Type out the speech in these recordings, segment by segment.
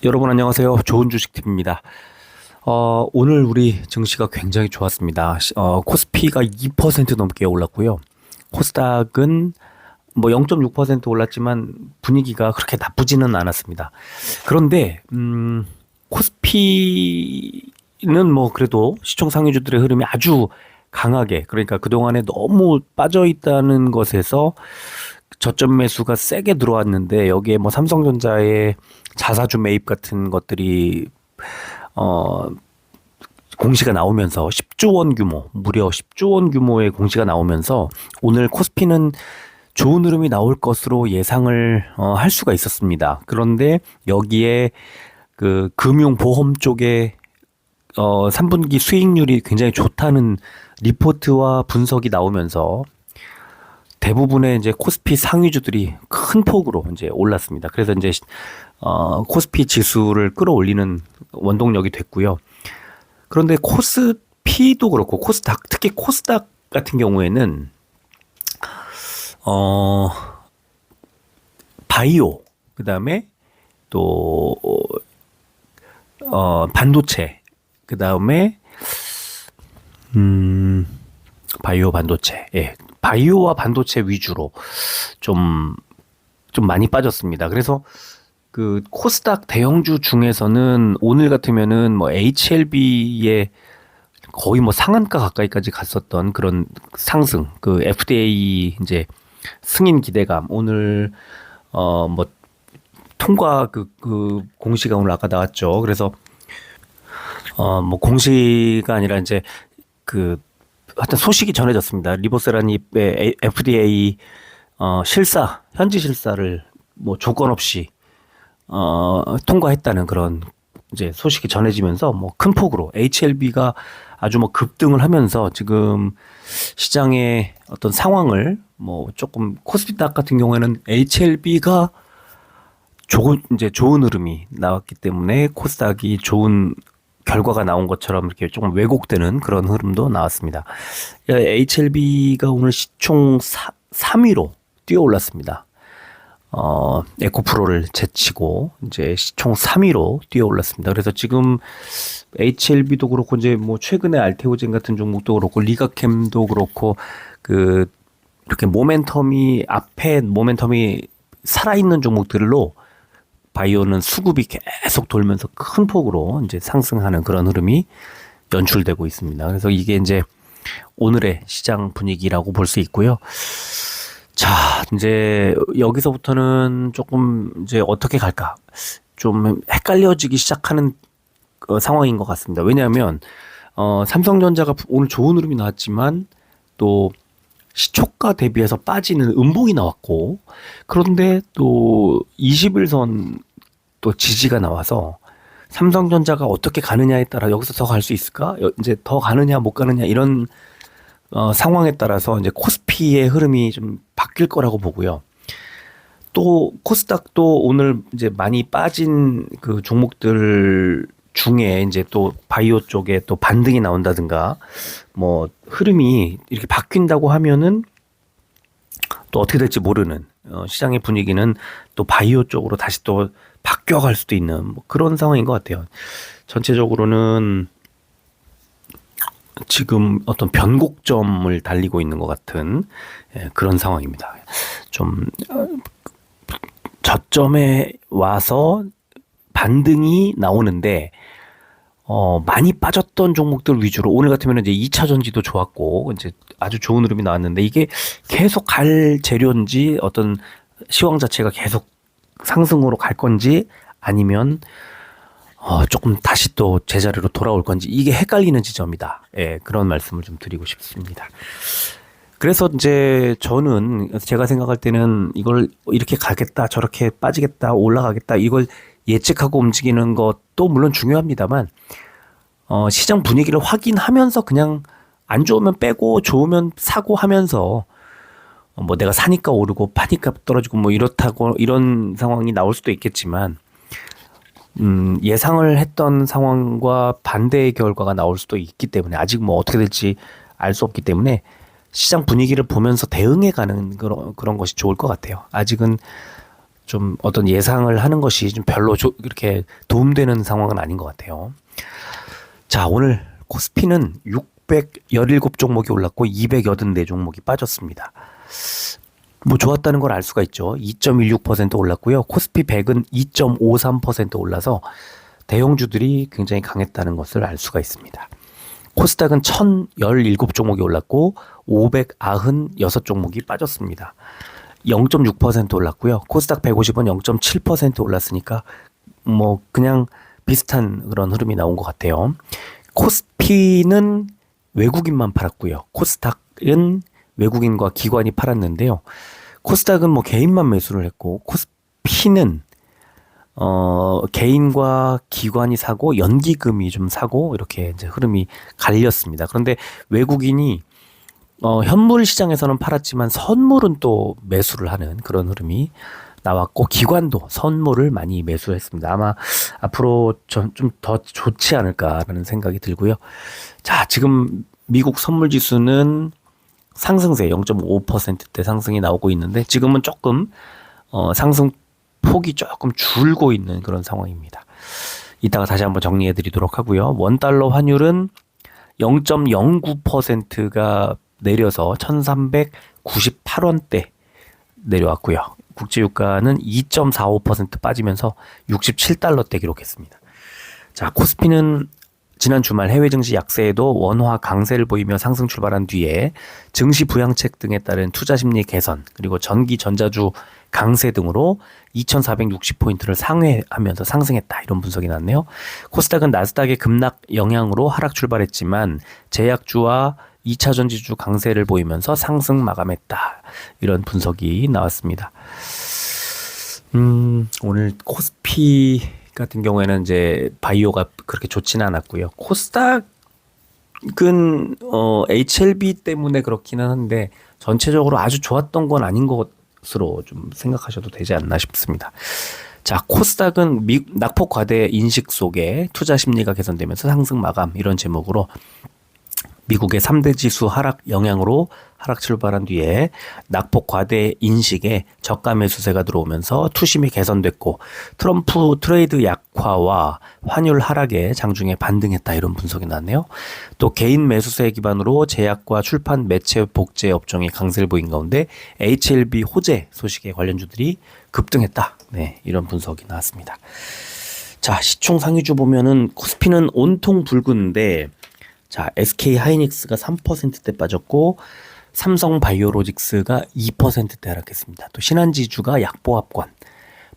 여러분 안녕하세요. 좋은 주식팁입니다. 오늘 우리 증시가 굉장히 좋았습니다. 코스피가 2% 넘게 올랐고요. 코스닥은 뭐 0.6% 올랐지만 분위기가 그렇게 나쁘지는 않았습니다. 그런데 코스피는 뭐 그래도 시총 상위주들의 흐름이 아주 강하게, 그러니까 그동안에 너무 빠져 있다는 것에서 저점 매수가 세게 들어왔는데, 여기에 뭐 삼성전자의 자사주 매입 같은 것들이 어 공시가 나오면서 10조 원 규모, 무려 10조 원 규모의 공시가 나오면서 오늘 코스피는 좋은 흐름이 나올 것으로 예상을 할 수가 있었습니다. 그런데 여기에 그 금융보험 쪽에 3분기 수익률이 굉장히 좋다는 리포트와 분석이 나오면서 대부분의 이제 코스피 상위주들이 큰 폭으로 이제 올랐습니다. 그래서 이제 코스피 지수를 끌어올리는 원동력이 됐고요. 그런데 코스피도 그렇고 코스닥, 특히 코스닥 같은 경우에는 바이오, 그다음에 또 반도체, 그다음에 바이오 반도체. 예. 바이오와 반도체 위주로 좀 많이 빠졌습니다. 그래서 그 코스닥 대형주 중에서는 오늘 같으면은 뭐 HLB의 거의 뭐 상한가 가까이까지 갔었던 그런 상승, 그 FDA 이제 승인 기대감, 오늘 뭐 통과 그 공시가 오늘 아까 나왔죠. 그래서 뭐 공시가 아니라 이제 그 하여튼 소식이 전해졌습니다. 리보세라닙의 FDA 실사, 현지 실사를 뭐 조건 없이 통과했다는 그런 이제 소식이 전해지면서 뭐 큰 폭으로 HLB가 아주 뭐 급등을 하면서 지금 시장의 어떤 상황을 뭐 조금, 코스피닥 같은 경우에는 HLB가 좋은 흐름이 나왔기 때문에 코스닥이 좋은 결과가 나온 것처럼 이렇게 조금 왜곡되는 그런 흐름도 나왔습니다. HLB가 오늘 시총 3위로 뛰어 올랐습니다. 에코프로를 제치고 이제 시총 3위로 뛰어 올랐습니다. 그래서 지금 HLB도 그렇고 이제 뭐 최근에 알테오젠 같은 종목도 그렇고 리가캠도 그렇고 그 이렇게 앞에 모멘텀이 살아있는 종목들로 바이오는 수급이 계속 돌면서 큰 폭으로 이제 상승하는 그런 흐름이 연출되고 있습니다. 그래서 이게 이제 오늘의 시장 분위기라고 볼 수 있고요. 자, 이제 여기서부터는 조금 이제 어떻게 갈까? 좀 헷갈려지기 시작하는 상황인 것 같습니다. 왜냐하면 삼성전자가 오늘 좋은 흐름이 나왔지만 또 시초가 대비해서 빠지는 음봉이 나왔고, 그런데 또 21선 또 지지가 나와서 삼성전자가 어떻게 가느냐에 따라 여기서 더 갈 수 있을까? 이제 더 가느냐 못 가느냐 이런 상황에 따라서 이제 코스피의 흐름이 좀 바뀔 거라고 보고요. 또 코스닥도 오늘 이제 많이 빠진 그 종목들 중에 이제 또 바이오 쪽에 또 반등이 나온다든가 뭐 흐름이 이렇게 바뀐다고 하면은 또 어떻게 될지 모르는 시장의 분위기는 또 바이오 쪽으로 다시 또 바뀌어갈 수도 있는 뭐 그런 상황인 것 같아요. 전체적으로는 지금 어떤 변곡점을 달리고 있는 것 같은 그런 상황입니다. 좀 저점에 와서 반등이 나오는데 많이 빠졌던 종목들 위주로, 오늘 같으면 이제 2차 전지도 좋았고 이제 아주 좋은 흐름이 나왔는데, 이게 계속 갈 재료인지 어떤 시황 자체가 계속 상승으로 갈 건지 아니면 조금 다시 또 제자리로 돌아올 건지, 이게 헷갈리는 지점이다. 예, 그런 말씀을 좀 드리고 싶습니다. 그래서 이제 저는 제가 생각할 때는 이걸 이렇게 가겠다, 저렇게 빠지겠다, 올라가겠다, 이걸 예측하고 움직이는 것도 물론 중요합니다만 시장 분위기를 확인하면서 그냥 안 좋으면 빼고 좋으면 사고 하면서 뭐 내가 사니까 오르고 파니까 떨어지고 뭐 이렇다고 이런 상황이 나올 수도 있겠지만 예상을 했던 상황과 반대의 결과가 나올 수도 있기 때문에, 아직 뭐 어떻게 될지 알 수 없기 때문에 시장 분위기를 보면서 대응해 가는 그런 것이 좋을 것 같아요. 아직은 좀 어떤 예상을 하는 것이 좀 별로 이렇게 도움되는 상황은 아닌 것 같아요. 자, 오늘 코스피는 617종목이 올랐고 284종목이 빠졌습니다. 뭐 좋았다는 걸 알 수가 있죠. 2.16% 올랐고요. 코스피 100은 2.53% 올라서 대형주들이 굉장히 강했다는 것을 알 수가 있습니다. 코스닥은 1017종목이 올랐고 596종목이 빠졌습니다. 0.6% 올랐고요. 코스닥 150은 0.7% 올랐으니까 뭐 그냥 비슷한 그런 흐름이 나온 것 같아요. 코스피는 외국인만 팔았고요. 코스닥은 외국인과 기관이 팔았는데요. 코스닥은 뭐 개인만 매수를 했고 코스피는 개인과 기관이 사고 연기금이 좀 사고 이렇게 이제 흐름이 갈렸습니다. 그런데 외국인이 현물 시장에서는 팔았지만 선물은 또 매수를 하는 그런 흐름이 나왔고 기관도 선물을 많이 매수했습니다. 아마 앞으로 좀 더 좋지 않을까라는 생각이 들고요. 자, 지금 미국 선물 지수는 상승세 0.5%대 상승이 나오고 있는데 지금은 조금 상승 폭이 조금 줄고 있는 그런 상황입니다. 이따가 다시 한번 정리해 드리도록 하고요. 원달러 환율은 0.09%가 내려서 1398원대 내려왔고요. 국제유가는 2.45% 빠지면서 67달러대 기록했습니다. 자, 코스피는 지난 주말 해외 증시 약세에도 원화 강세를 보이며 상승 출발한 뒤에 증시 부양책 등에 따른 투자 심리 개선 그리고 전기 전자주 강세 등으로 2460포인트를 상회하면서 상승했다. 이런 분석이 났네요. 코스닥은 나스닥의 급락 영향으로 하락 출발했지만 제약주와 2차 전지주 강세를 보이면서 상승 마감했다. 이런 분석이 나왔습니다. 오늘 코스피 같은 경우에는 이제 바이오가 그렇게 좋지는 않았고요. 코스닥은 HLB 때문에 그렇기는 한데 전체적으로 아주 좋았던 건 아닌 것으로 좀 생각하셔도 되지 않나 싶습니다. 자, 코스닥은 낙폭 과대 인식 속에 투자 심리가 개선되면서 상승 마감 이런 제목으로 미국의 3대 지수 하락 영향으로 하락 출발한 뒤에 낙폭 과대 인식에 저가 매수세가 들어오면서 투심이 개선됐고 트럼프 트레이드 약화와 환율 하락에 장중에 반등했다. 이런 분석이 나왔네요. 또 개인 매수세 기반으로 제약과 출판 매체 복제 업종이 강세를 보인 가운데 HLB 호재 소식에 관련주들이 급등했다. 네, 이런 분석이 나왔습니다. 자, 시총 상위주 보면은 코스피는 온통 붉은데 자, SK 하이닉스가 3%대 빠졌고 삼성 바이오로직스가 2%대 하락했습니다. 또 신한지주가 약보합권.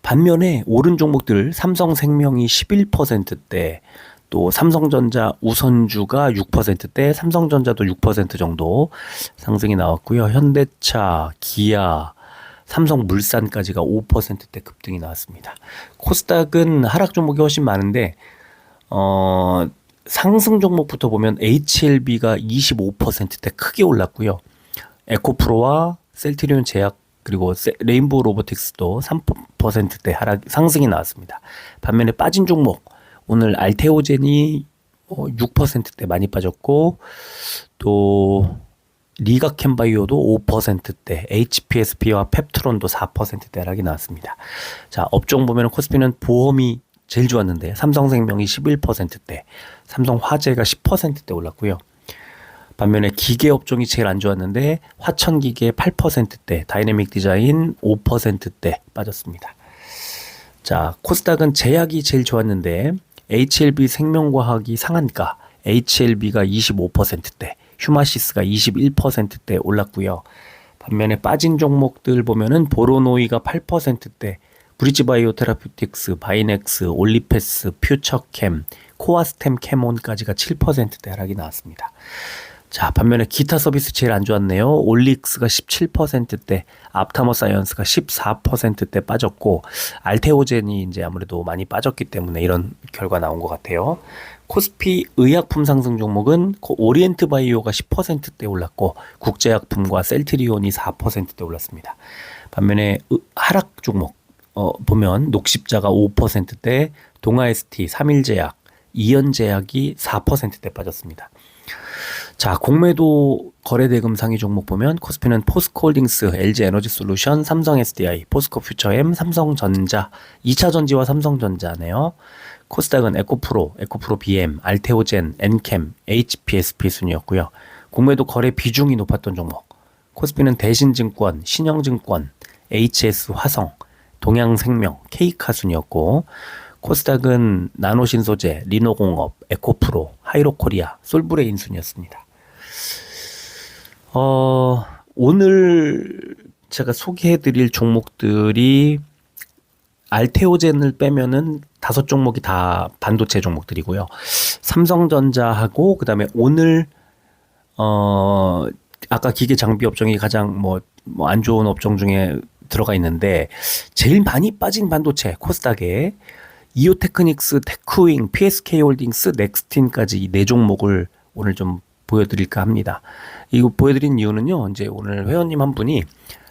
반면에 오른 종목들 삼성생명이 11%대, 또 삼성전자 우선주가 6%대, 삼성전자도 6% 정도 상승이 나왔고요. 현대차, 기아, 삼성물산까지가 5%대 급등이 나왔습니다. 코스닥은 하락 종목이 훨씬 많은데 상승 종목부터 보면 HLB가 25%대 크게 올랐고요. 에코프로와 셀트리온 제약 그리고 레인보우 로보틱스도 3%대 하락 상승이 나왔습니다. 반면에 빠진 종목 오늘 알테오젠이 6%대 많이 빠졌고 또 리가캠바이오도 5%대, HPSP와 펩트론도 4%대 하락이 나왔습니다. 자, 업종 보면 코스피는 보험이 제일 좋았는데 삼성생명이 11%대, 삼성화재가 10%대 올랐고요. 반면에 기계업종이 제일 안 좋았는데 화천기계 8%대, 다이내믹 디자인 5%대 빠졌습니다. 자, 코스닥은 제약이 제일 좋았는데 HLB 생명과학이 상한가, HLB가 25%대, 휴마시스가 21%대 올랐고요. 반면에 빠진 종목들 보면은 보로노이가 8%대, 브리지바이오 테라퓨틱스, 바이넥스, 올리패스, 퓨처캠, 코아스템 캐몬까지가 7%대 하락이 나왔습니다. 자, 반면에 기타 서비스 제일 안 좋았네요. 올릭스가 17%대, 앞타머 사이언스가 14%대 빠졌고, 알테오젠이 이제 아무래도 많이 빠졌기 때문에 이런 결과 나온 것 같아요. 코스피 의약품 상승 종목은 오리엔트 바이오가 10%대 올랐고, 국제약품과 셀트리온이 4%대 올랐습니다. 반면에 하락 종목, 보면 녹십자가 5%대, 동아ST, 삼일제약, 이연제약이 4%대 빠졌습니다. 자, 공매도 거래대금 상위 종목 보면 코스피는 포스코홀딩스, LG에너지솔루션, 삼성 SDI, 포스코 퓨처엠, 삼성전자, 2차 전지와 삼성전자네요. 코스닥은 에코프로, 에코프로 BM, 알테오젠, 엔캠, HPSP 순이었고요. 공매도 거래 비중이 높았던 종목. 코스피는 대신증권, 신영증권, HS화성, 동양생명, K카 순이었고, 코스닥은 나노신소재, 리노공업, 에코프로, 하이로코리아, 솔브레인 순이었습니다. 오늘 제가 소개해드릴 종목들이 알테오젠을 빼면은 5종목이 다 반도체 종목들이고요. 삼성전자하고 그다음에 오늘 아까 기계 장비 업종이 가장 뭐 안 좋은 업종 중에 들어가 있는데 제일 많이 빠진 반도체 코스닥에 이오테크닉스, 테크윙, PSK홀딩스, 넥스틴까지 이 4종목을 오늘 좀 보여드릴까 합니다. 이거 보여드린 이유는요, 이제 오늘 회원님 한 분이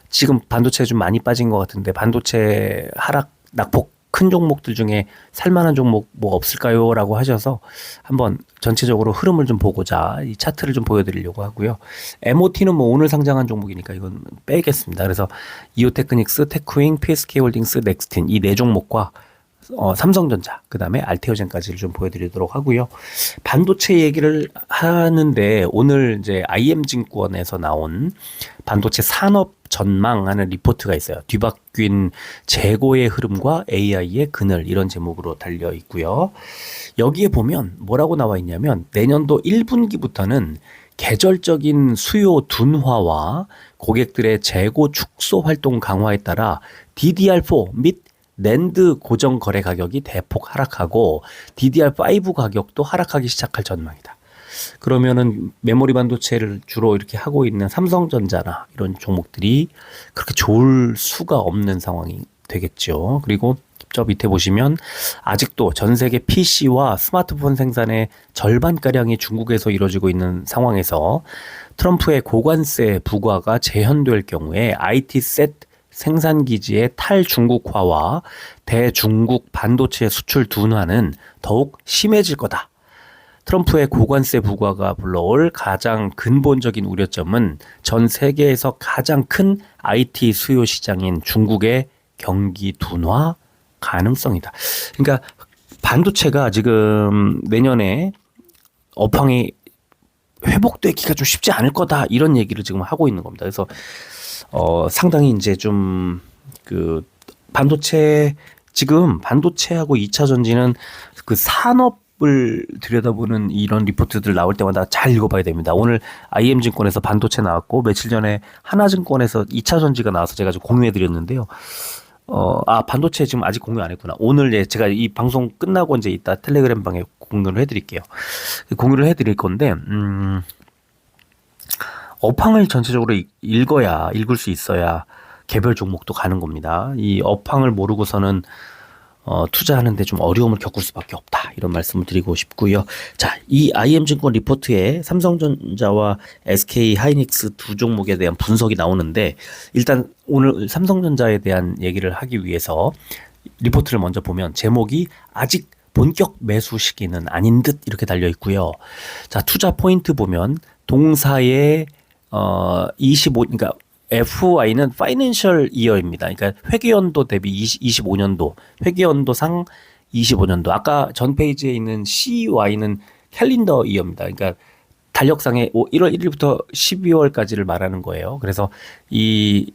지금 반도체 좀 많이 빠진 것 같은데 반도체 하락, 낙폭 큰 종목들 중에 살만한 종목 뭐 없을까요? 라고 하셔서 한번 전체적으로 흐름을 좀 보고자 이 차트를 좀 보여드리려고 하고요. MOT는 뭐 오늘 상장한 종목이니까 이건 빼겠습니다. 그래서 이오테크닉스, 테크윙, PSK홀딩스, 넥스틴 이 4종목과 삼성전자, 그 다음에 알테오젠까지를 좀 보여드리도록 하고요. 반도체 얘기를 하는데 오늘 이제 IM증권에서 나온 반도체 산업 전망하는 리포트가 있어요. 뒤바뀐 재고의 흐름과 AI의 그늘 이런 제목으로 달려 있고요. 여기에 보면 뭐라고 나와 있냐면 내년도 1분기부터는 계절적인 수요 둔화와 고객들의 재고 축소 활동 강화에 따라 DDR4 및 낸드 고정 거래 가격이 대폭 하락하고 DDR5 가격도 하락하기 시작할 전망이다. 그러면은 메모리 반도체를 주로 이렇게 하고 있는 삼성전자나 이런 종목들이 그렇게 좋을 수가 없는 상황이 되겠죠. 그리고 저 밑에 보시면 아직도 전 세계 PC와 스마트폰 생산의 절반가량이 중국에서 이루어지고 있는 상황에서 트럼프의 고관세 부과가 재현될 경우에 IT셋 생산기지의 탈중국화와 대중국 반도체 수출 둔화는 더욱 심해질 거다. 트럼프의 고관세 부과가 불러올 가장 근본적인 우려점은 전 세계에서 가장 큰 IT 수요 시장인 중국의 경기 둔화 가능성이다. 그러니까 반도체가 지금 내년에 업황이 회복되기가 좀 쉽지 않을 거다 이런 얘기를 지금 하고 있는 겁니다. 그래서 상당히 이제 좀 그 반도체 지금 반도체하고 2차 전지는 그 산업을 들여다보는 이런 리포트들 나올 때마다 잘 읽어봐야 됩니다. 오늘 IM증권에서 반도체 나왔고 며칠 전에 하나증권에서 2차 전지가 나와서 제가 좀 공유해드렸는데요. 반도체 지금 아직 공유 안 했구나. 오늘 제가 이 방송 끝나고 이제 이따 텔레그램 방에 공유를 해드릴게요. 공유를 해드릴 건데, 업황을 전체적으로 읽을 수 있어야 개별 종목도 가는 겁니다. 이 업황을 모르고서는 투자하는데 좀 어려움을 겪을 수밖에 없다. 이런 말씀을 드리고 싶고요. 자, 이 IM증권 리포트에 삼성전자와 SK 하이닉스 두 종목에 대한 분석이 나오는데 일단 오늘 삼성전자에 대한 얘기를 하기 위해서 리포트를 먼저 보면 제목이 아직 본격 매수 시기는 아닌 듯 이렇게 달려 있고요. 자, 투자 포인트 보면 동사의 25, 그러니까 FY는 파이낸셜 이어입니다. 그러니까 회계연도 대비 25년도, 회계연도상 25년도. 아까 전 페이지에 있는 CY는 캘린더 이어입니다. 그러니까 달력상에 1월 1일부터 12월까지를 말하는 거예요. 그래서 이제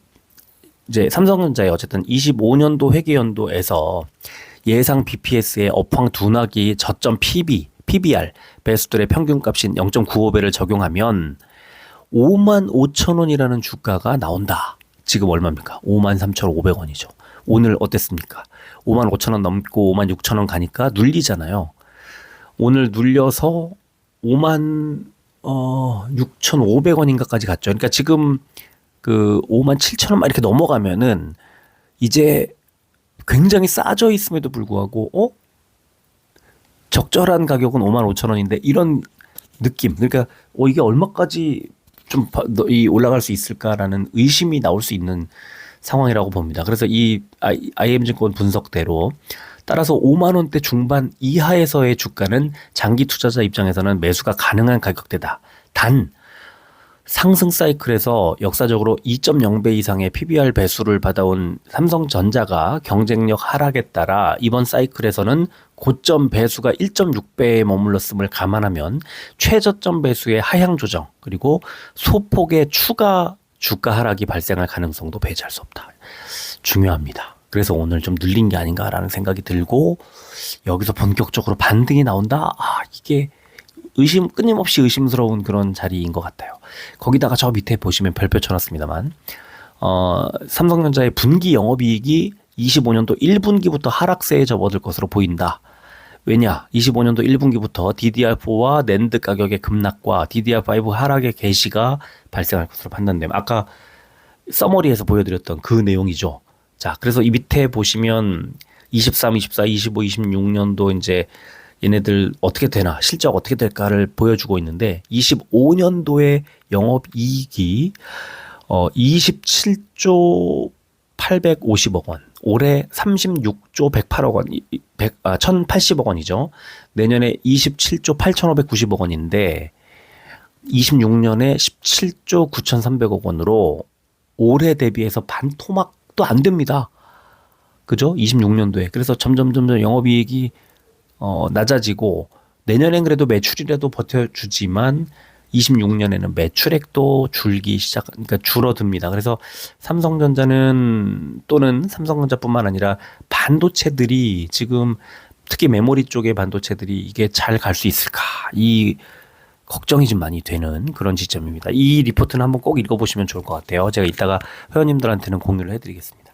삼성전자의 어쨌든 25년도 회계연도에서 예상 BPS의 업황 둔화기 저점 PBR 배수들의 평균값인 0.95배를 적용하면 55,000원이라는 주가가 나온다. 지금 얼마입니까? 53,500원이죠. 오늘 어땠습니까? 55,000원 넘고 56,000원 가니까 눌리잖아요. 오늘 눌려서 56,500원인가까지 갔죠. 그러니까 지금 그 57,000원 이렇게 넘어가면은 이제 굉장히 싸져 있음에도 불구하고 적절한 가격은 55,000원인데 이런 느낌. 그러니까 이게 얼마까지 좀 올라갈 수 있을까라는 의심이 나올 수 있는 상황이라고 봅니다. 그래서 이 IM증권 분석대로 따라서 5만 원대 중반 이하에서의 주가는 장기 투자자 입장에서는 매수가 가능한 가격대다. 단 상승 사이클에서 역사적으로 2.0배 이상의 PBR 배수를 받아온 삼성전자가 경쟁력 하락에 따라 이번 사이클에서는 고점 배수가 1.6배에 머물렀음을 감안하면 최저점 배수의 하향 조정 그리고 소폭의 추가 주가 하락이 발생할 가능성도 배제할 수 없다. 중요합니다. 그래서 오늘 좀 눌린 게 아닌가라는 생각이 들고 여기서 본격적으로 반등이 나온다? 이게 끊임없이 의심스러운 그런 자리인 것 같아요. 거기다가 저 밑에 보시면 별표 쳐놨습니다만, 삼성전자의 분기 영업이익이 25년도 1분기부터 하락세에 접어들 것으로 보인다. 왜냐? 25년도 1분기부터 DDR4와 낸드 가격의 급락과 DDR5 하락의 개시가 발생할 것으로 판단됩니다. 아까 서머리에서 보여드렸던 그 내용이죠. 자, 그래서 이 밑에 보시면 23, 24, 25, 26년도 이제 얘네들 어떻게 되나, 실적 어떻게 될까를 보여주고 있는데 25년도의 영업이익이 27조 850억 원, 올해 36조 108억 원, 1080억 원이죠. 내년에 27조 8590억 원인데 26년에 17조 9300억 원으로 올해 대비해서 반토막도 안 됩니다. 그죠? 26년도에. 그래서 점점 영업이익이 낮아지고 내년엔 그래도 매출이라도 버텨주지만 26년에는 매출액도 그러니까 줄어듭니다. 그래서 삼성전자는 또는 삼성전자뿐만 아니라 반도체들이 지금 특히 메모리 쪽의 반도체들이 이게 잘 갈 수 있을까? 이 걱정이 좀 많이 되는 그런 지점입니다. 이 리포트는 한번 꼭 읽어보시면 좋을 것 같아요. 제가 이따가 회원님들한테는 공유를 해드리겠습니다.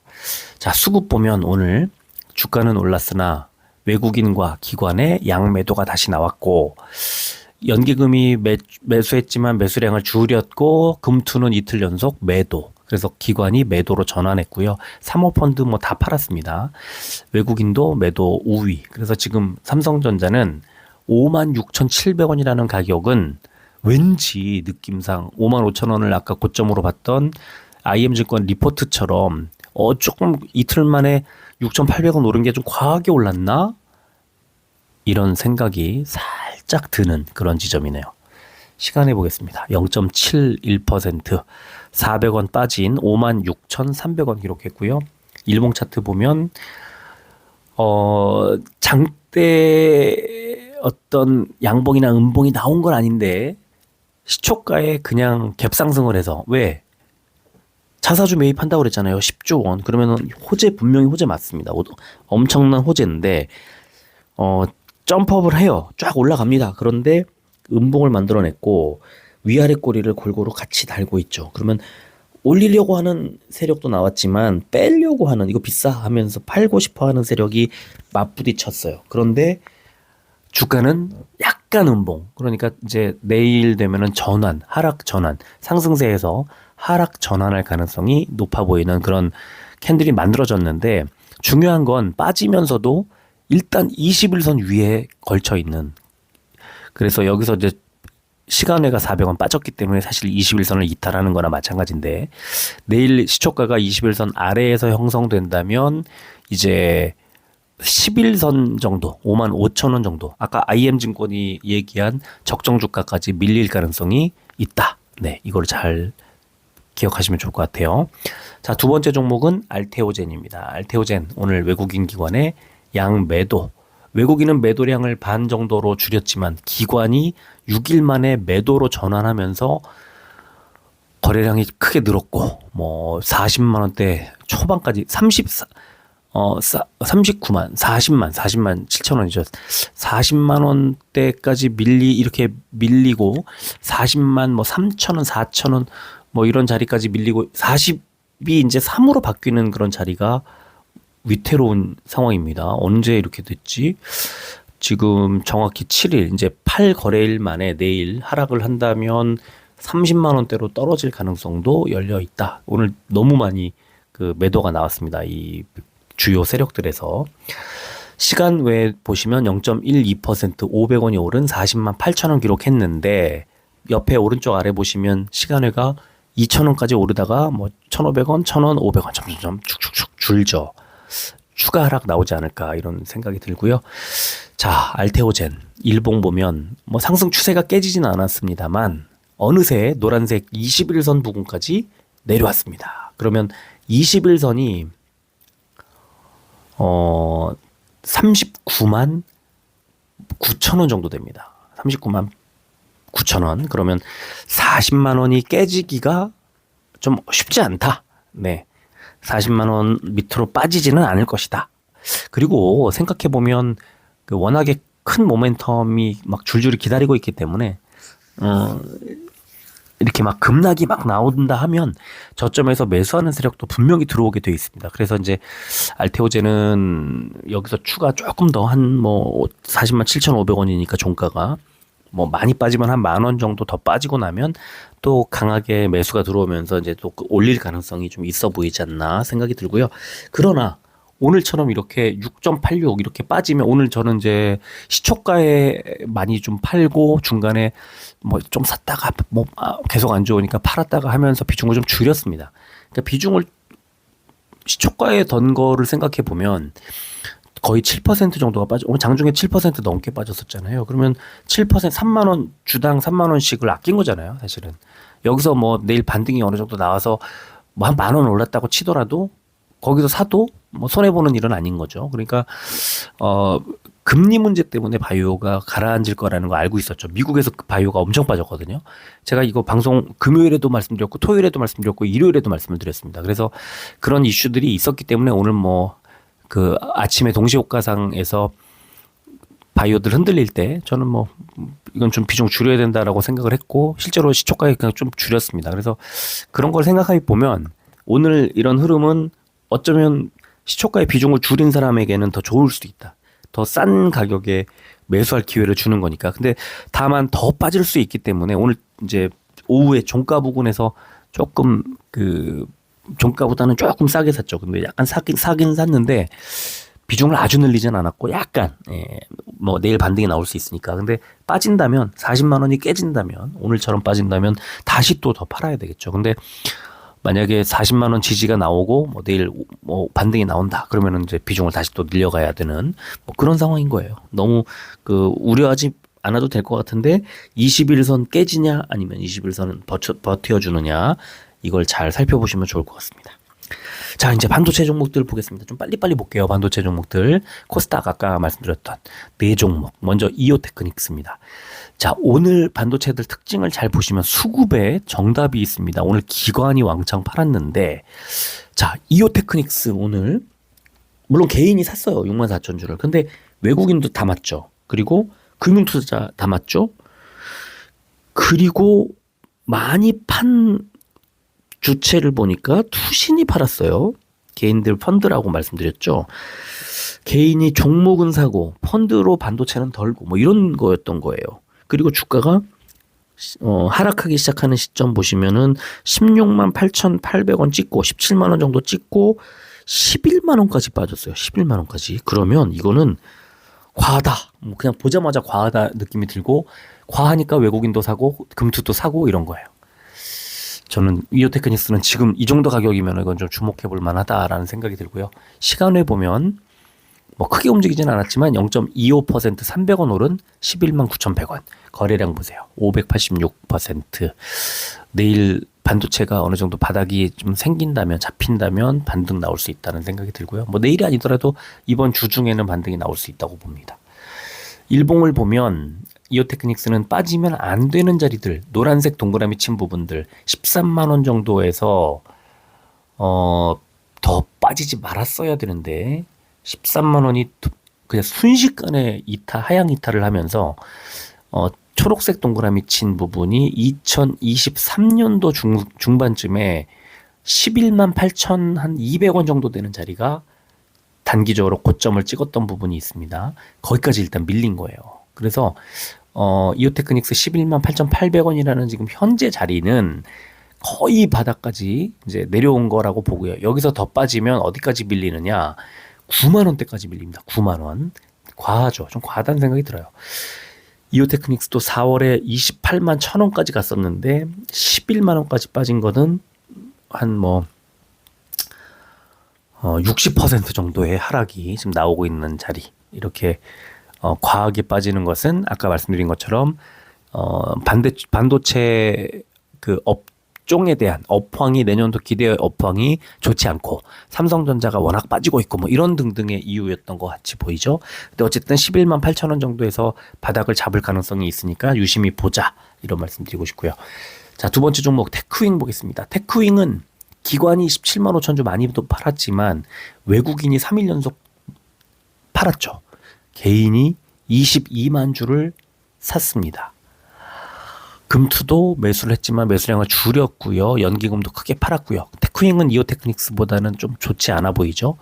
자, 수급 보면 오늘 주가는 올랐으나 외국인과 기관의 양매도가 다시 나왔고 연기금이 매수했지만 매수량을 줄였고 금투는 이틀 연속 매도. 그래서 기관이 매도로 전환했고요. 사모펀드 다 팔았습니다. 외국인도 매도 우위. 그래서 지금 삼성전자는 56,700원이라는 가격은 왠지 느낌상 55,000원을 아까 고점으로 봤던 IM증권 리포트처럼 조금 이틀 만에 6,800원 오른 게 좀 과하게 올랐나? 이런 생각이 살짝 드는 그런 지점이네요. 시간해 보겠습니다. 0.71%, 400원 빠진 56,300원 기록했고요. 일봉 차트 보면 장대 어떤 양봉이나 음봉이 나온 건 아닌데 시초가에 그냥 갭상승을 해서 왜? 자사주 매입한다고 그랬잖아요. 10조 원. 그러면은 분명히 호재 맞습니다. 엄청난 호재인데 점프업을 해요. 쫙 올라갑니다. 그런데 음봉을 만들어냈고 위아래 꼬리를 골고루 같이 달고 있죠. 그러면 올리려고 하는 세력도 나왔지만 빼려고 하는, 이거 비싸 하면서 팔고 싶어 하는 세력이 맞부딪혔어요. 그런데 주가는 약간 음봉. 그러니까 이제 내일 되면은 하락 전환, 상승세에서 하락 전환할 가능성이 높아 보이는 그런 캔들이 만들어졌는데 중요한 건 빠지면서도 일단 21선 위에 걸쳐 있는. 그래서 여기서 이제 시간외가 400원 빠졌기 때문에 사실 21선을 이탈하는 거나 마찬가지인데 내일 시초가가 21선 아래에서 형성된다면 이제 11선 정도, 55,000원 정도, 아까 IM증권이 얘기한 적정 주가까지 밀릴 가능성이 있다. 네, 이걸 잘 기억하시면 좋을 것 같아요. 자, 두 번째 종목은 알테오젠입니다. 알테오젠, 오늘 외국인 기관의 양매도. 외국인은 매도량을 반 정도로 줄였지만 기관이 6일 만에 매도로 전환하면서 거래량이 크게 늘었고 40만 원대 초반까지 39만, 40만 7천 원이죠. 40만 원대까지 이렇게 밀리고 40만 3천 원, 4천 원 이런 자리까지 밀리고 40이 이제 3으로 바뀌는 그런 자리가 위태로운 상황입니다. 언제 이렇게 됐지? 지금 정확히 7일, 이제 8거래일 만에 내일 하락을 한다면 30만 원대로 떨어질 가능성도 열려 있다. 오늘 너무 많이 그 매도가 나왔습니다. 이 주요 세력들에서. 시간 외에 보시면 0.12% 500원이 오른 40만 8천 원 기록했는데 옆에 오른쪽 아래 보시면 시간외가 2,000원까지 오르다가 1,500원, 1,000원, 500원 점점 축축축 줄죠. 추가 하락 나오지 않을까 이런 생각이 들고요. 자, 알테오젠 일봉 보면 상승 추세가 깨지지는 않았습니다만 어느새 노란색 21선 부근까지 내려왔습니다. 그러면 21선이 39만 9천 원 정도 됩니다. 39만 9천 원. 그러면 40만 원이 깨지기가 좀 쉽지 않다. 네. 40만 원 밑으로 빠지지는 않을 것이다. 그리고 생각해 보면 그 워낙에 큰 모멘텀이 막 줄줄이 기다리고 있기 때문에 이렇게 막 급락이 막 나온다 하면 저점에서 매수하는 세력도 분명히 들어오게 돼 있습니다. 그래서 이제 알테오제는 여기서 추가 조금 더 한 뭐 40만 7,500원이니까 종가가 뭐 많이 빠지면 한 10,000원 정도 더 빠지고 나면 또 강하게 매수가 들어오면서 이제 또 올릴 가능성이 좀 있어 보이지 않나 생각이 들고요. 그러나 오늘처럼 이렇게 6.86 이렇게 빠지면 오늘 저는 이제 시초가에 많이 좀 팔고 중간에 뭐 좀 샀다가 뭐 계속 안 좋으니까 팔았다가 하면서 비중을 좀 줄였습니다. 그러니까 비중을 시초가에 던 거를 생각해 보면 거의 7% 정도가 빠져. 오늘 장중에 7% 넘게 빠졌었잖아요. 그러면 7% 3만 원 주당 3만 원씩을 아낀 거잖아요, 사실은. 여기서 뭐 내일 반등이 어느 정도 나와서 뭐 한 10,000원 올랐다고 치더라도 거기서 사도 뭐 손해 보는 일은 아닌 거죠. 그러니까 금리 문제 때문에 바이오가 가라앉을 거라는 거 알고 있었죠. 미국에서 바이오가 엄청 빠졌거든요. 제가 이거 방송 금요일에도 말씀드렸고 토요일에도 말씀드렸고 일요일에도 말씀을 드렸습니다. 그래서 그런 이슈들이 있었기 때문에 오늘 뭐 그 아침에 동시호가상에서 바이오들 흔들릴 때 저는 뭐 이건 좀 비중 줄여야 된다라고 생각을 했고 실제로 시초가에 그냥 좀 줄였습니다. 그래서 그런 걸 생각해 보면 오늘 이런 흐름은 어쩌면 시초가의 비중을 줄인 사람에게는 더 좋을 수도 있다. 더 싼 가격에 매수할 기회를 주는 거니까. 근데 다만 더 빠질 수 있기 때문에 오늘 이제 오후에 종가 부근에서 조금 그 종가보다는 조금 싸게 샀죠. 근데 약간 사긴 샀는데 비중을 아주 늘리진 않았고 약간 뭐 내일 반등이 나올 수 있으니까. 근데 빠진다면 40만 원이 깨진다면 오늘처럼 빠진다면 다시 또 더 팔아야 되겠죠. 근데 만약에 40만 원 지지가 나오고 뭐 내일 뭐 반등이 나온다 그러면은 이제 비중을 다시 또 늘려가야 되는 뭐 그런 상황인 거예요. 너무 그 우려하지 않아도 될 것 같은데 21선 깨지냐 아니면 21선은 버텨주느냐 이걸 잘 살펴보시면 좋을 것 같습니다. 자, 이제 반도체 종목들 보겠습니다. 좀 빨리빨리 볼게요. 반도체 종목들. 코스닥 아까 말씀드렸던 네 종목. 먼저 이오테크닉스입니다. 자, 오늘 반도체들 특징을 잘 보시면 수급에 정답이 있습니다. 오늘 기관이 왕창 팔았는데 자, 이오테크닉스 오늘 물론 개인이 샀어요. 64,000주를. 근데 외국인도 담았죠. 그리고 금융투자 담았죠. 그리고 많이 판 주체를 보니까 투신이 팔았어요. 개인들 펀드라고 말씀드렸죠. 개인이 종목은 사고 펀드로 반도체는 덜고 뭐 이런 거였던 거예요. 그리고 주가가 하락하기 시작하는 시점 보시면은 16만 8,800원 찍고 17만 원 정도 찍고 11만 원까지 빠졌어요. 11만 원까지. 그러면 이거는 과하다. 뭐 그냥 보자마자 과하다 느낌이 들고 과하니까 외국인도 사고 금투도 사고 이런 거예요. 저는 이오테크닉스는 지금 이 정도 가격이면 이건 좀 주목해 볼 만하다라는 생각이 들고요. 시간을 보면 뭐 크게 움직이진 않았지만 0.25% 300원 오른 11만 9,100원. 거래량 보세요. 586%. 내일 반도체가 어느 정도 바닥이 좀 생긴다면 잡힌다면 반등 나올 수 있다는 생각이 들고요. 뭐 내일이 아니더라도 이번 주 중에는 반등이 나올 수 있다고 봅니다. 일봉을 보면 이오테크닉스는 빠지면 안 되는 자리들, 노란색 동그라미 친 부분들 13만 원 정도에서 더 빠지지 말았어야 되는데 13만 원이 그냥 순식간에 하향 이탈을 하면서 초록색 동그라미 친 부분이 2023년도 중반쯤에 11만 8,200원 정도 되는 자리가 단기적으로 고점을 찍었던 부분이 있습니다. 거기까지 일단 밀린 거예요. 그래서 이오테크닉스 11만 8,800원이라는 지금 현재 자리는 거의 바닥까지 이제 내려온 거라고 보고요. 여기서 더 빠지면 어디까지 밀리느냐? 9만 원대까지 밀립니다. 9만 원. 과하죠. 좀 과하다는 생각이 들어요. 이오테크닉스도 4월에 28만 1,000원까지 갔었는데 11만 원까지 빠진 거는 한 뭐 60% 정도의 하락이 지금 나오고 있는 자리. 이렇게 과하게 빠지는 것은 아까 말씀드린 것처럼 반도체 그 업종에 대한 업황이 내년도 기대 업황이 좋지 않고 삼성전자가 워낙 빠지고 있고 뭐 이런 등등의 이유였던 것 같이 보이죠. 근데 어쨌든 11만 8천 원 정도에서 바닥을 잡을 가능성이 있으니까 유심히 보자 이런 말씀드리고 싶고요. 자, 두 번째 종목 테크윙 보겠습니다. 테크윙은 기관이 17만 5천 주 많이도 팔았지만 외국인이 3일 연속 팔았죠. 개인이 22만 주를 샀습니다. 금투도 매수를 했지만 매수량을 줄였고요. 연기금도 크게 팔았고요. 테크윙은 이오테크닉스보다는 좀 좋지 않아 보이죠.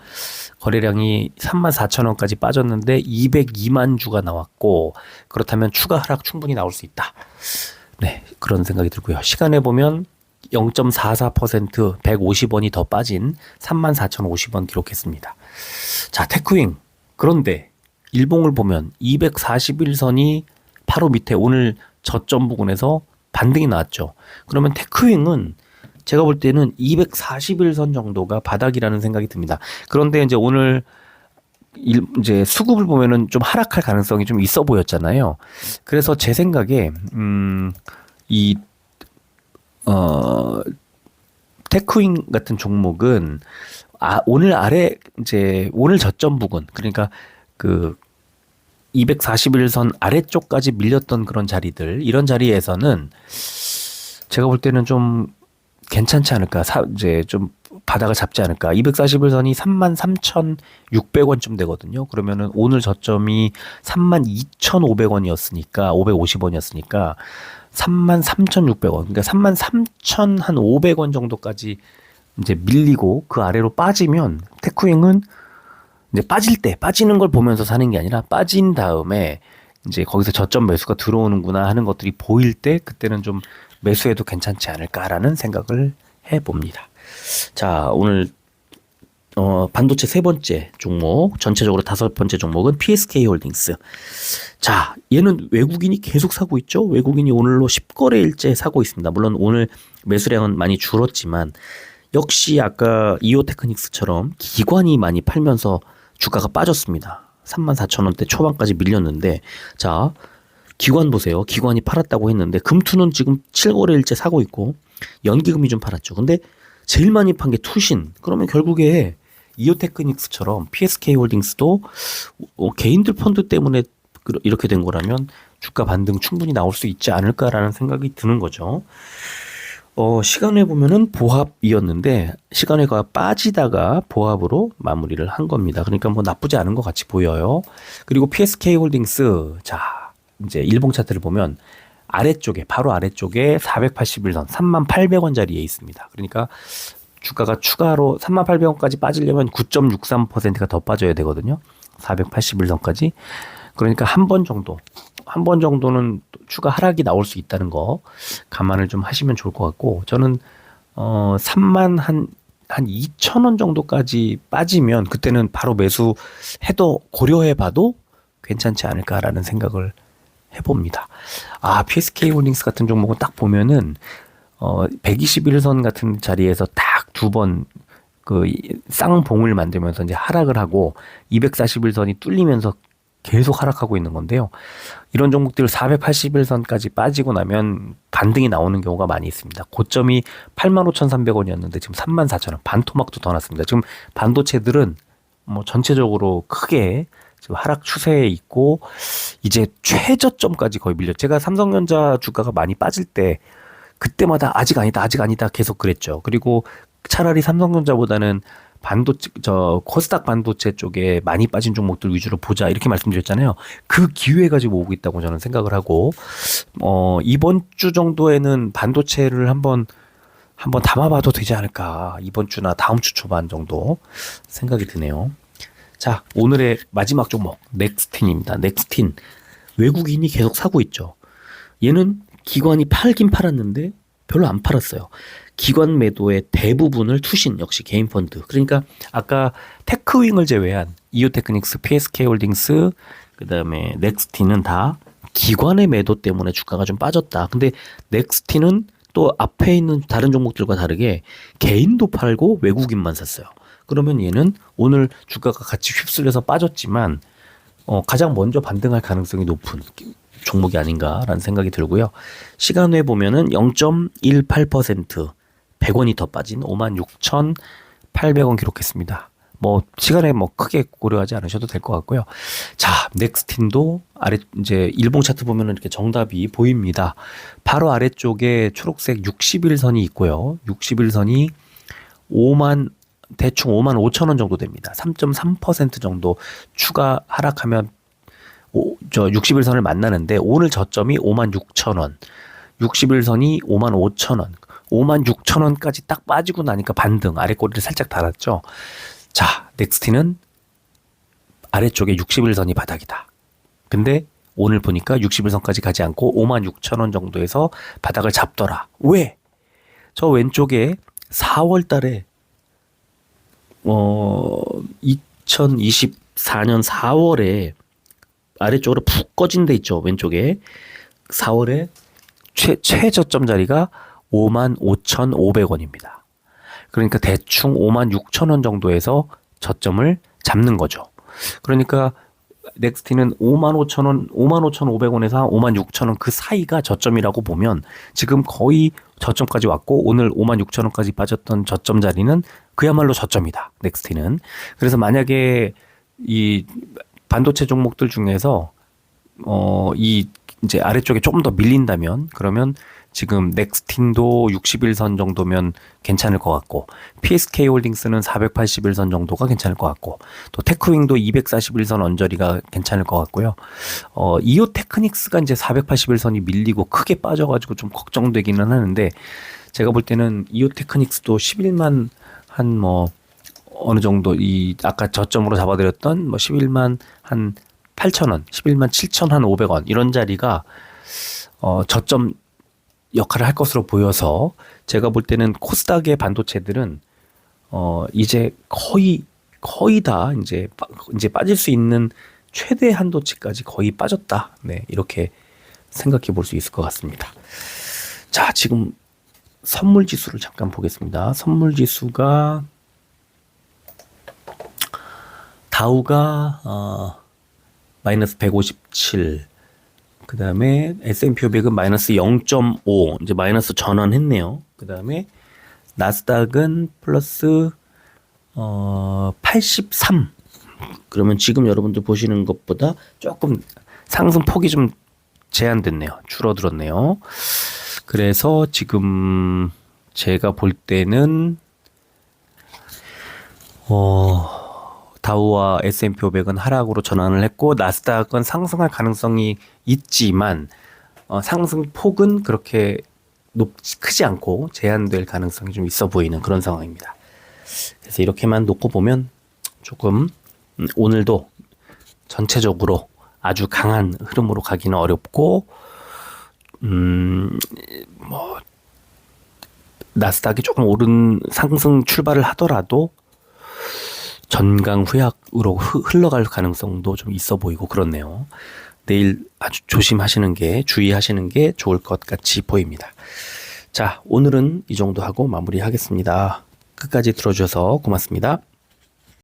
거래량이 3만 4천 원까지 빠졌는데 202만 주가 나왔고 그렇다면 추가 하락 충분히 나올 수 있다. 네, 그런 생각이 들고요. 시간에 보면 0.44% 150원이 더 빠진 34,050원 기록했습니다. 자, 테크윙. 그런데 일봉을 보면 241선이 바로 밑에 오늘 저점 부근에서 반등이 나왔죠. 그러면 테크윙은 제가 볼 때는 241선 정도가 바닥이라는 생각이 듭니다. 그런데 이제 오늘 이제 수급을 보면은 좀 하락할 가능성이 좀 있어 보였잖아요. 그래서 제 생각에 이 테크윙 같은 종목은 오늘 아래 이제 오늘 저점 부근 그러니까 그 241선 아래쪽까지 밀렸던 그런 자리들 이런 자리에서는 제가 볼 때는 좀 괜찮지 않을까 이제 좀 바닥을 잡지 않을까 241선이 33,600원쯤 되거든요. 그러면은 오늘 저점이 32,500원이었으니까 550원이었으니까 33,600원 그러니까 33,500원 정도까지 이제 밀리고 그 아래로 빠지면 테크윙은 이제 빠지는 걸 보면서 사는 게 아니라 빠진 다음에 이제 거기서 저점 매수가 들어오는구나 하는 것들이 보일 때 그때는 좀 매수해도 괜찮지 않을까라는 생각을 해봅니다. 자, 오늘 반도체 세 번째 종목, 전체적으로 다섯 번째 종목은 PSK 홀딩스. 자, 얘는 외국인이 계속 사고 있죠. 외국인이 오늘로 10거래일째 사고 있습니다. 물론 오늘 매수량은 많이 줄었지만 역시 아까 이오테크닉스처럼 기관이 많이 팔면서 주가가 빠졌습니다. 34,000원대 초반까지 밀렸는데 자, 기관 보세요. 기관이 팔았다고 했는데 금투는 지금 7거래일째 사고 있고 연기금이 좀 팔았죠. 근데 제일 많이 판 게 투신. 그러면 결국에 이오테크닉스처럼 PSK 홀딩스도 개인들 펀드 때문에 이렇게 된 거라면 주가 반등 충분히 나올 수 있지 않을까라는 생각이 드는 거죠. 시간에 보면은 보합이었는데 시간에가 빠지다가 보합으로 마무리를 한 겁니다. 그러니까 뭐 나쁘지 않은 것 같이 보여요. 그리고 PSK 홀딩스 자 이제 일봉 차트를 보면 아래쪽에 바로 아래쪽에 481선 38,000원짜리에 있습니다. 그러니까 주가가 추가로 38,000원까지 빠지려면 9.63%가 더 빠져야 되거든요. 481선까지. 그러니까 한 번 정도는 추가 하락이 나올 수 있다는 거 감안을 좀 하시면 좋을 것 같고 저는 3만 한 2,000원 정도까지 빠지면 그때는 바로 매수해도 고려해봐도 괜찮지 않을까라는 생각을 해봅니다. PSK 홀딩스 같은 종목은 딱 보면은 121선 같은 자리에서 딱 두 번 그 쌍봉을 만들면서 이제 하락을 하고 241선이 뚫리면서 계속 하락하고 있는 건데요. 이런 종목들 481선까지 빠지고 나면 반등이 나오는 경우가 많이 있습니다. 고점이 85,300원이었는데 지금 34,000원 반토막도 더 났습니다. 지금 반도체들은 뭐 전체적으로 크게 지금 하락 추세에 있고 이제 최저점까지 거의 밀렸죠. 제가 삼성전자 주가가 많이 빠질 때 그때마다 아직 아니다 계속 그랬죠. 그리고 차라리 삼성전자보다는 코스닥 반도체 쪽에 많이 빠진 종목들 위주로 보자 이렇게 말씀드렸잖아요. 그 기회가 지금 오고 있다고 저는 생각을 하고 이번 주 정도에는 반도체를 한번 담아봐도 되지 않을까. 이번 주나 다음 주 초반 정도 생각이 드네요. 자, 오늘의 마지막 종목 넥스틴입니다. 넥스틴 외국인이 계속 사고 있죠. 얘는 기관이 팔긴 팔았는데 별로 안 팔았어요. 기관 매도의 대부분을 투신 역시 개인 펀드. 그러니까 아까 테크윙을 제외한 이오테크닉스, PSK 홀딩스, 그다음에 넥스틴은 다 기관의 매도 때문에 주가가 좀 빠졌다. 근데 넥스틴은 또 앞에 있는 다른 종목들과 다르게 개인도 팔고 외국인만 샀어요. 그러면 얘는 오늘 주가가 같이 휩쓸려서 빠졌지만 가장 먼저 반등할 가능성이 높은 종목이 아닌가라는 생각이 들고요. 시간외 보면은 0.18% 100원이 더 빠진 56,800원 기록했습니다. 뭐 시간에 뭐 크게 고려하지 않으셔도 될 것 같고요. 자, 넥스틴도 아래 이제 일봉 차트 보면은 이렇게 정답이 보입니다. 바로 아래쪽에 초록색 60일선이 있고요. 60일선이 대충 5만 5천 원 정도 됩니다. 3.3% 정도 추가 하락하면 60일선을 만나는데 오늘 저점이 5만 6천 원. 60일선이 5만 5천 원. 5만 6천 원까지 딱 빠지고 나니까 반등, 아래 꼬리를 살짝 달았죠. 자, 넥스틴은 아래쪽에 60일선이 바닥이다. 근데 오늘 보니까 60일선까지 가지 않고 5만 6천 원 정도에서 바닥을 잡더라. 왜? 저 왼쪽에 4월 달에 2024년 4월에 아래쪽으로 푹 꺼진 데 있죠. 왼쪽에 4월에 최저점 자리가 55,500원입니다. 그러니까 대충 56,000원 정도에서 저점을 잡는 거죠. 그러니까 넥스틴은 55,000원, 55,500원에서 56,000원 그 사이가 저점이라고 보면 지금 거의 저점까지 왔고 오늘 56,000원까지 빠졌던 저점 자리는 그야말로 저점이다. 넥스틴은. 그래서 만약에 이 반도체 종목들 중에서 이 이제 아래쪽에 조금 더 밀린다면 그러면 지금 넥스틴도 60일선 정도면 괜찮을 것 같고 PSK 홀딩스는 480일선 정도가 괜찮을 것 같고 또 테크윙도 241선 언저리가 괜찮을 것 같고요. 이오 테크닉스가 이제 480일선이 밀리고 크게 빠져가지고 좀 걱정되기는 하는데 제가 볼 때는 이오 테크닉스도 11만 한 뭐 어느 정도 이 아까 저점으로 잡아드렸던 뭐 11만 한 8,000원, 11만 7,500원 이런 자리가 저점 역할을 할 것으로 보여서 제가 볼 때는 코스닥의 반도체들은 이제 거의 다 이제 빠질 수 있는 최대 한도치까지 거의 빠졌다. 네, 이렇게 생각해 볼 수 있을 것 같습니다. 자, 지금 선물 지수를 잠깐 보겠습니다. 선물 지수가 다우가 마이너스 157, 그 다음에 S&P 500은 마이너스 0.5, 이제 마이너스 전환했네요. 그 다음에 나스닥은 플러스 83. 그러면 지금 여러분들 보시는 것보다 조금 상승 폭이 좀 제한됐네요. 줄어들었네요. 그래서 지금 제가 볼 때는 다우와 S&P 500은 하락으로 전환을 했고 나스닥은 상승할 가능성이 있지만 상승 폭은 그렇게 크지 않고 제한될 가능성이 좀 있어 보이는 그런 상황입니다. 그래서 이렇게만 놓고 보면 조금 오늘도 전체적으로 아주 강한 흐름으로 가기는 어렵고 뭐 나스닥이 조금 오른 상승 출발을 하더라도 전강 후약으로 흘러갈 가능성도 좀 있어 보이고 그렇네요. 내일 아주 주의하시는 게 좋을 것 같이 보입니다. 자, 오늘은 이 정도 하고 마무리하겠습니다. 끝까지 들어주셔서 고맙습니다.